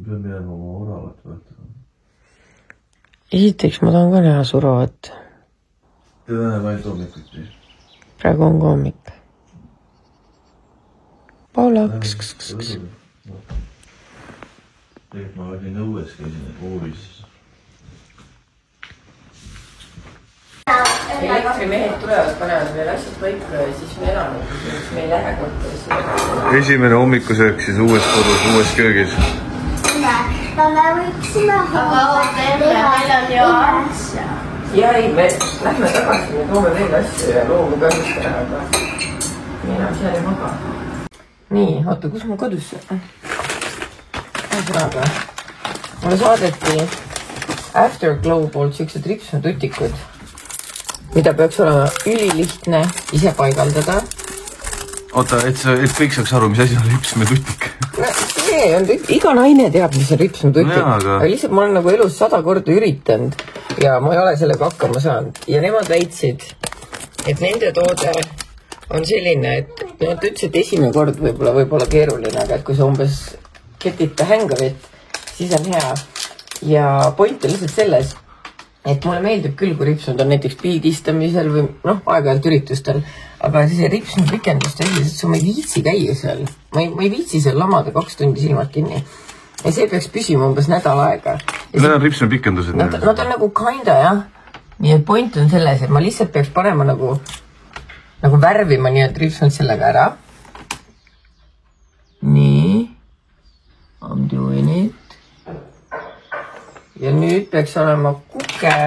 Pean minema oma oravat vaatama. Esiteks ma tahan ka näha suravat. Teda näeb ainult hommikuti. Praegu on ka hommik. Paula, kss. Tegelikult ma olin õues käisin koolis. Elektrimehed tulevad, panevad meil asjad paika ja siis me elame, siis me ei lähe korteris. Esimene hommikusöök siis uues kodus, uues köögis. Aga me võiksime meil on ju asja. Ja ei, me lähme tagasi, me toome veel asju ja loomu kõrgustele, aga me enam seal ei maga. Nii, oota, kus ma kodus? Ühesõnaga, mulle saadeti Afterglow poolt siuksed ripsmetutikud, mida peaks olema ülilihtne ise paigaldada. Oota, et kõik saaks aru, mis asi on ripsmetutik. Iga naine teab, mis on ripsmetutik. No, aga lihtsalt ma olen nagu elus 100 korda üritanud ja ma ei ole sellega hakkama saanud. Ja nemad väitsid, et nende toode on selline, et nad ütles, et esimene kord võib-olla keeruline, aga et kui sa umbes ketita hängavit, siis on hea. Ja point on lihtsalt selles, et mulle meeldib küll, kui ripsnud on näiteks piidistamisel või aeg-ajalt üritustel, aga see ripsnud pikendust sellisest, sa ma ei viitsi käia seal. Ma ei viitsi seal lamada 2 tundi silmad kinni. Ja see peaks püsima umbes nädal aega. Need on ripsnud pikendused. Nad on nagu kinda, jah. Nii et point on selles, et ma lihtsalt peaks panema nagu värvima nii, et ripsnud sellega ära. Nii. I'm doing it. Ja nüüd peaks olema kuke.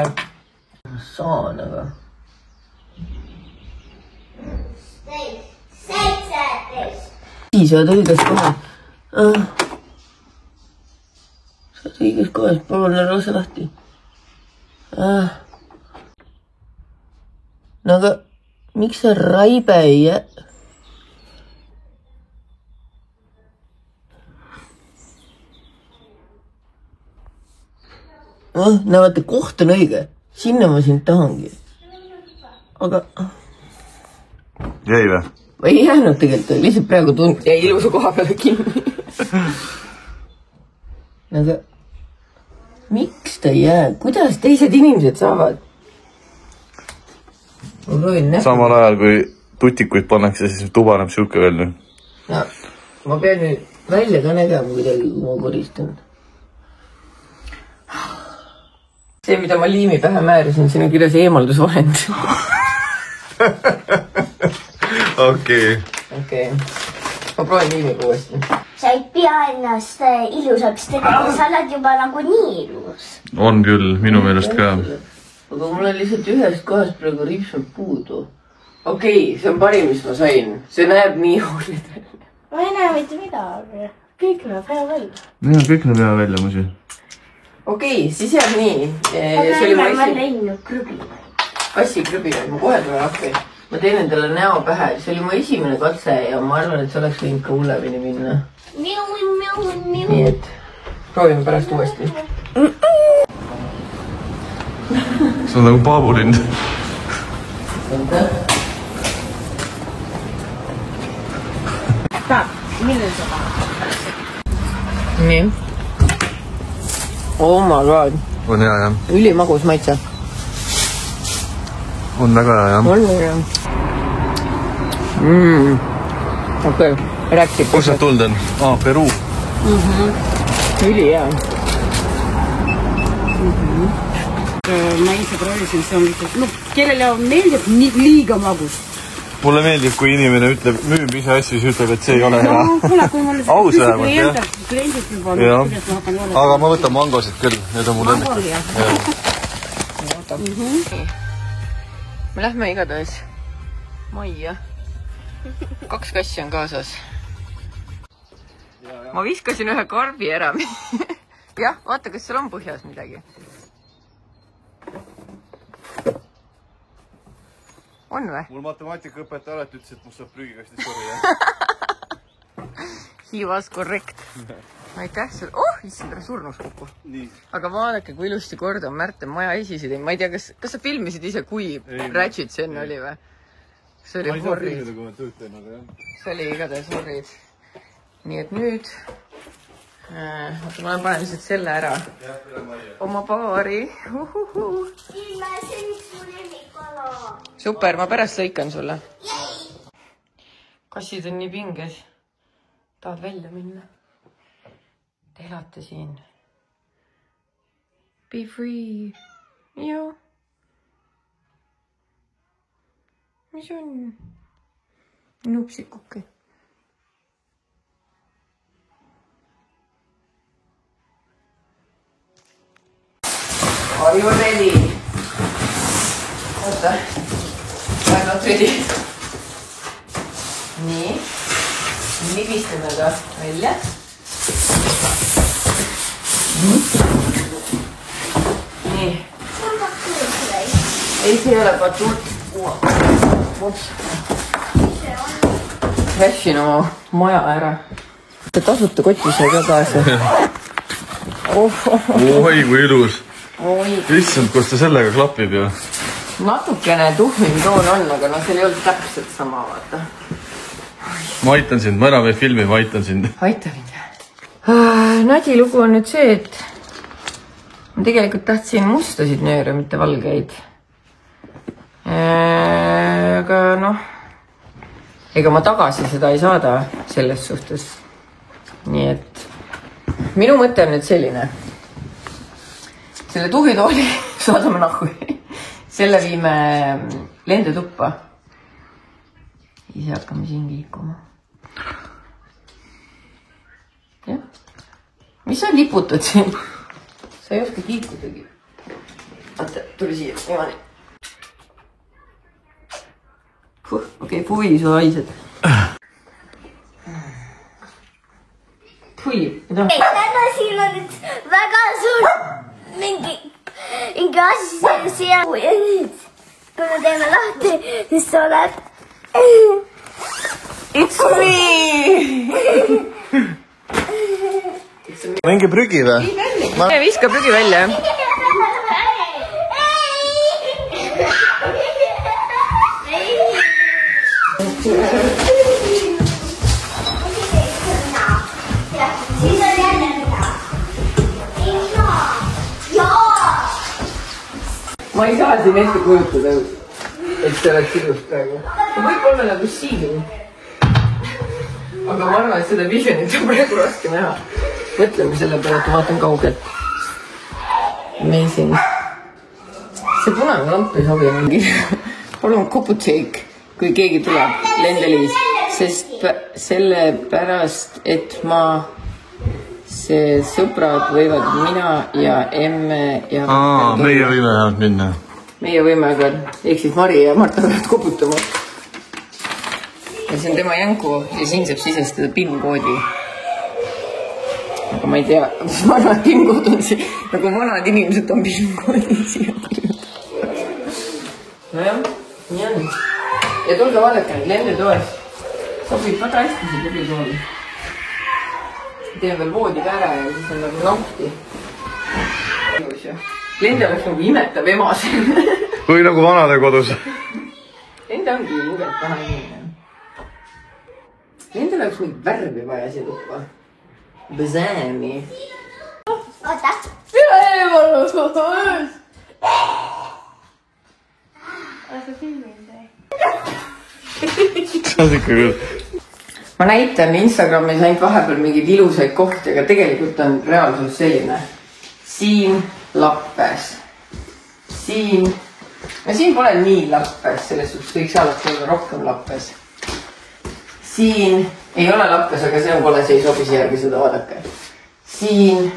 Saan, aga. Siis saad õigest kohe. Saad õigest kohest, palun ära lase lahti. No aga miks see raibe ei jää? No vaata, koht on õige. Sinna ma sind tahangi. Aga... Jäi või? Ei jäänud tegelikult, lihtsalt praegu jäi ilusa koha peale kinni. Aga... Miks ta ei jää? Kuidas teised inimesed saavad? Ma proovin näha. Samal ajal, kui tutikuid pannakse, siis tubaneb siuke veel nüüd. No, ma pean nüüd välja ka nägema kuidagi, kui ma koristan. See, mida ma liimi pähe määrisin, siin on kirjas eemaldusvahend. Okei. Ma proovin liimiga uuesti. Sa ei pea ennast ilusaks tegema, sa oled juba nagu nii ilus. On küll, minu meelest ka. Aga mul on lihtsalt ühest kohast praegu ripsnud puudu. Okei, see on parim, mis ma sain. See näeb nii hullid välja. Ma ei näe mitte midagi. Kõik näeb hea välja. Kõik näeb hea välja, musi. Okei, siis jääb nii. Aga enne ma leidnud krübi. Kassi krübi, ma kohe tulen appi. Ma teen endale näo pähe. See oli mu esimene katse ja ma arvan, et see oleks võinud ka hullemini minna. Nii et proovime pärast uuesti. See on nagu paaburind. Milline sa tahad? Nii. Oh my god. On hea, jah. Ülimagus maitse. On väga hea, jah. On hea. Okei, rääksid. Kus sa tuld on? Peruu. Üli hea. Ma ise proovisin, see on lihtsalt, kellele meeldib liiga magus. Mulle meeldib, kui inimene ütleb, müüb ise asju, siis ütleb, et see ei ole hea. Aus vähemalt, jah. Aga ma võtan mangosid küll, need on mul lemmikud. Me lähme igatahes majja. 2 kassi on kaasas. Ma viskasin ühe karbi ära. Jah, vaata, kas seal on põhjas midagi. On või? Mul matemaatikaõpetaja alati ütles, et must saab prügikasti sorry, jah. He was correct. Aitäh sulle. Issand, surnus kokku. Aga vaadake, kui ilusti korda on Märten maja esisid. Ma ei tea, kas sa filmisid ise, kui Ratchet see enne oli või? See oli horrid. See oli igatahes horrid. Nii et nüüd Oota, ma panen lihtsalt selle ära. Oma paari. Super, ma pärast lõikan sulle. Kassid on nii pinges. Tahad välja minna? Te elate siin. Be free. Joo. Mis on? Nupsikuke. Are you ready? Oota. I'm not ready. Nii. Libistame ta välja. Nii. Ei, see ei ole patuut. Trashin oma maja ära. Tasuta koti sai ka kaasa. Oi, kui ilus. Issand, kus ta sellega klapib ju. Natukene tuhvim toon on, aga no seal ei olnud täpselt sama, vaata. Ma aitan sind, ma enam ei filmi, ma aitan sind. Aita mind. Nadi lugu on nüüd see, et ma tegelikult tahtsin mustasid nööre, mitte valgeid. Aga noh, ega ma tagasi seda ei saada selles suhtes. Nii et minu mõte on nüüd selline. Selle tuhvitooli saadame nahku. Selle viime lendetuppa. Ise hakkame siin kiikuma. Jah. Mis sa liputad siin? Sa ei oska kiikudagi. Vaata, tuli siia. Niimoodi. Okei, pui, su haised. Pui. Täna siin on nüüd väga suur mingi asi siia. Ja nüüd, kui me teeme lahti, siis tuleb... It's me! Mingi prügi või? Viska prügi välja. Siis on jälle mida. Ma ei saa siin ette kujutada, et see oleks ilus praegu. Võib-olla nagu siin. Aga ma arvan, et seda visionit on praegu raske näha. Mõtleme selle peale, et ma vaatan kaugelt. Amazing. See punane lamp ei sobi mingi. Palun koputeik, kui keegi tuleb, Lendeliis. Sest sellepärast, et see sõbrad võivad mina ja emme ja... meie võime vähemalt minna. Meie võime, aga ehk siis Mari ja Marta peavad koputama. Ja see on tema jänku ja siin saab sisestada PIN-koodi. Aga ma ei tea, ma arvan, et PIN-kood on see, nagu vanad inimesed on PIN-koodi siia teinud. Nojah, nii on. Ja tulge vaadake, lendetoes. Sobib väga hästi see tubitooli. Teeme veel voodi ka ära ja siis on nagu nahti. Lende oleks nagu imetav emas. Või nagu vanade kodus. Lende ongi luget taha inimene. Lende oleks mingi värvi vaja siia tuppa. Bzääni. Oota. Oota filmin see. See on ikka küll. Ma näitan Instagramis ainult vahepeal mingeid ilusaid kohti, aga tegelikult on reaalsus selline. Siin lappes. Siin. No siin pole nii lappes, selles suhtes võiks alati olla rohkem lappes. Siin ei ole lappes, aga see pole, see ei sobi siia järgi seda vaadake. Siin.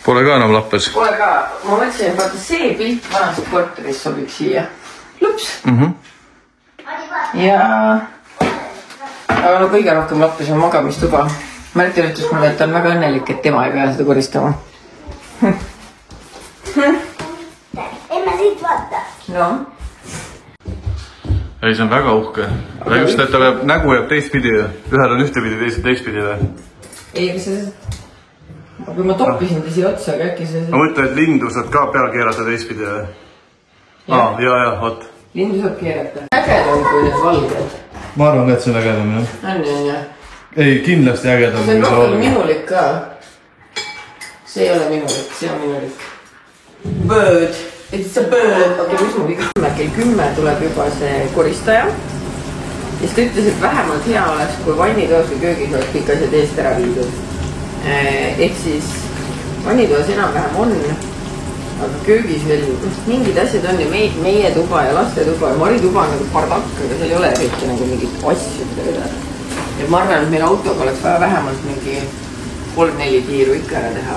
Pole ka enam lappes. Pole ka. Ma mõtlesin, et vaata see pilt vanast korteris sobiks siia. Lups. Ja... Aga no kõige rohkem lappes on magamistuba. Märtil ütles mulle, et ta on väga õnnelik, et tema ei pea seda koristama. Emme siit vaata. No. Ei, see on väga uhke. Aga just, et ta peab, nägu jääb teistpidi. Ühel on ühtepidi, teised teistpidi või? Ei, aga see... Kui ma toppisin ta siia otsa, aga äkki see... Ma mõtlen, et lindu saad ka peal keerata teistpidi või? Ja, oot. Lindu saab keerata. Ägedam kui need valged. Ma arvan, et see on ägedam, jah. On. Ei, kindlasti ägedam. See on rohkem minulik ka. see ei ole minu rikk, see on minu rikk. Bird, it's a bird. Okei, mis mu viga? Kell 10 tuleb juba see koristaja. Ja siis ta ütles, et vähemalt hea oleks, kui vannitoas või köögis oleks kõik asjad eest ära viidud. Ehk siis vannitoas enam-vähem on, aga köögis veel mingid asjad on ja meie tuba ja laste tuba ja Mari tuba on nagu pardakk, aga seal ei ole eriti nagu mingit asju üle. Ja ma arvan, et meil autoga oleks vaja vähemalt mingi 3-4 tiiru ikka ära teha.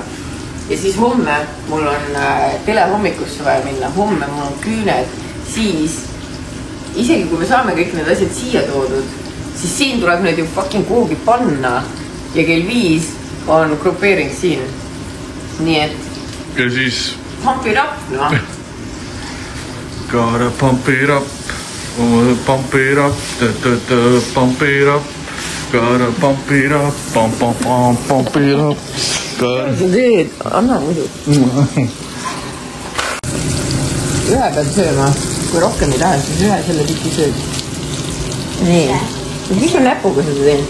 Ja siis homme mul on telehommikusse vaja minna. Homme mul on küüned, siis isegi kui me saame kõik need asjad siia toodud, siis siin tuleb need ju fucking kuhugi panna ja kell 5 on grupeering siin. Nii et... Ja siis... Pump it up, no. Gotta pump it up, pump it up, pump it up, gotta pump it up, pump it up. Mis sa teed? Anna muidu. Ühe pead sööma. Kui rohkem ei taha, siis ühe selle tiki sööd. Nii. Mis on näpuga seda teen?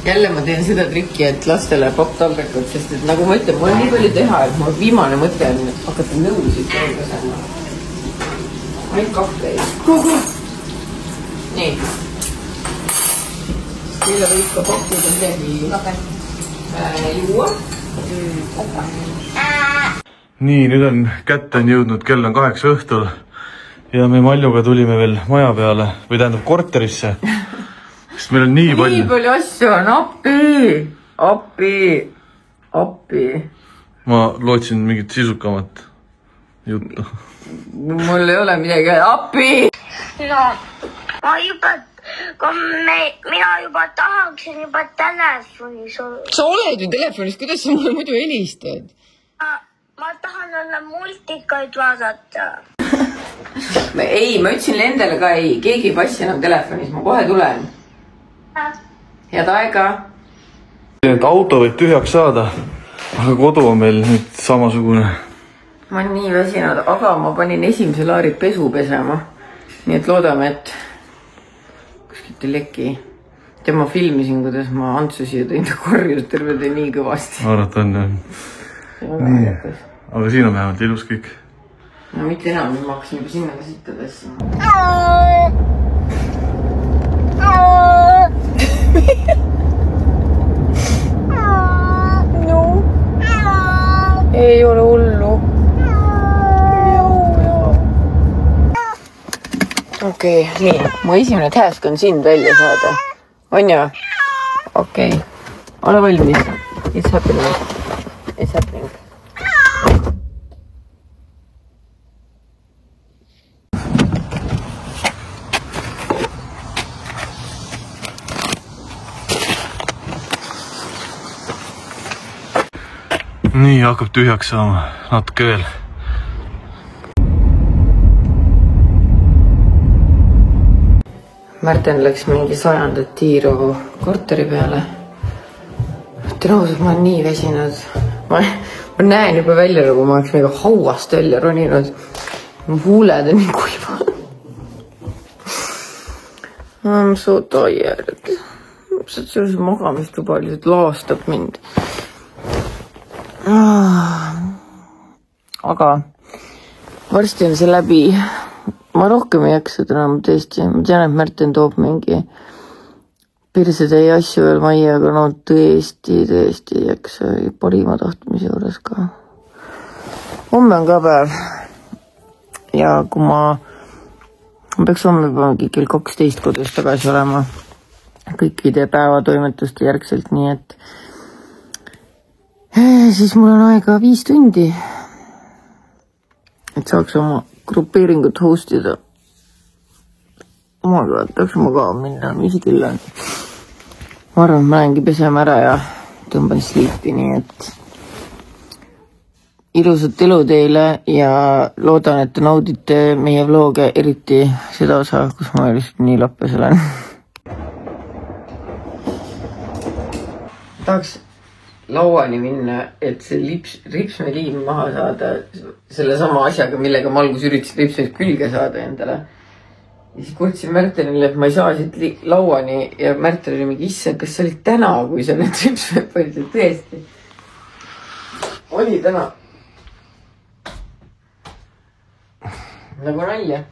Jälle ma teen seda trikki, et lastele poptalbekut, sest et nagu ma ütlen, mul on nii palju teha, et mul viimane mõte on hakata nõusid käima. Ainult kahvleid. Nii. Teile võib ka popida midagi juua. Nii, nüüd on kätte jõudnud, kell on 8 õhtul ja me Maljuga tulime veel maja peale või tähendab korterisse, sest meil on nii palju asju on, appi. Ma lootsin mingit sisukamat juttu. Mul ei ole midagi, appi! No, mina juba tahaksin juba telefonis olla. Sa oled ju telefonis, kuidas sa mulle muidu helistad? Ma tahan olla multikaid vaadata. Ei, ma ütlesin Lendele ka ei. Keegi ei passi enam telefonis. Ma kohe tulen. Head aega. Et auto võib tühjaks saada, aga kodu on meil nüüd samasugune. Ma olen nii väsinud, aga ma panin esimese laari pesu pesema. Nii et loodame, et kuskilt ei leki. Ja ma filmisin, kuidas ma Antsusi ja tõin ta korjus terve tee nii kõvasti. Arvat on, jah. Nii. Aga siin on vähemalt ilus kõik. No mitte enam, ma hakkasin juba sinna ka sitta tassima. No. Ei ole hullu. Okei, nii. Mu esimene task on sind välja saada. On ju? Okei. Ole valmis. It's happening. It's happening. Nii hakkab tühjaks saama, natuke veel. Märten läks mingi 100 tiiru korteri peale. Tõenäoliselt ma olen nii väsinud. Ma näen juba välja, nagu ma oleks mega hauast välja roninud. Mu huuled on nii kuivad. I'm so tired. Selles magamistuba lihtsalt laastab mind. Aga varsti on see läbi. Ma rohkem ei jaksa täna tõesti. Ma tean, et Märten toob mingi pirsetäie asju veel majja, aga no tõesti ei jaksa parima tahtmise juures ka. Homme on ka päev. Ja kui ma peaks homme juba mingi kell 12 kodus tagasi olema kõikide päevatoimetuste järgselt, nii et siis mul on aega 5 tundi, et saaks oma grupeeringut hostida. Ma tahaks ma ka minna, mis küll on. Ma arvan, et ma lähengi pesema ära ja tõmban sleepi, nii et ilusat elu teile ja loodan, et te naudite meie vlooge, eriti seda osa, kus ma lihtsalt nii lappes olen. Tahaks lauani minna, et see ripsmeliim maha saada selle sama asjaga, millega ma algus üritasin ripsmeid külge saada endale. Ja siis kurtsin Märtenile, et ma ei saa siit lauani ja Märten oli mingi isse, kas see oli täna, kui sa need ripsmeid panid tõesti. oli täna. Nagu nalja.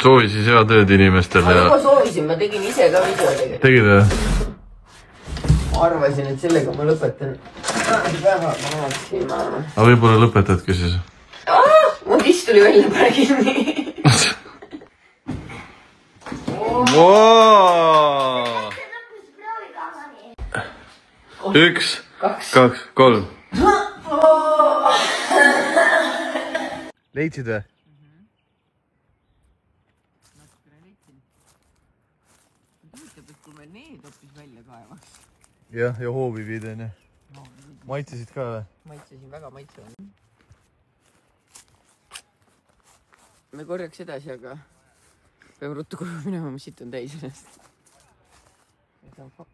Soovisis head ööd inimestele Ma juba soovisin, ma tegin ise ka video. Tegid või? Ma arvasin, et sellega ma lõpetan. Väga tahaksin ma. Aga võib-olla lõpetadki siis? Mu kist tuli välja praegu. Wow! 1, 2, 3. Leidsid või? Kui me need hoopis välja kaevaks. Jah, ja hoovi viid onju. Maitsesid ka või? Maitsesin, väga maitsevan. Me korjaks edasi, aga peame ruttu koju minema, mis siit on täis ennast. See on fakt.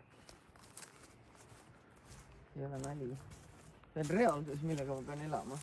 Ei ole nali. See on reaalsus, millega ma pean elama.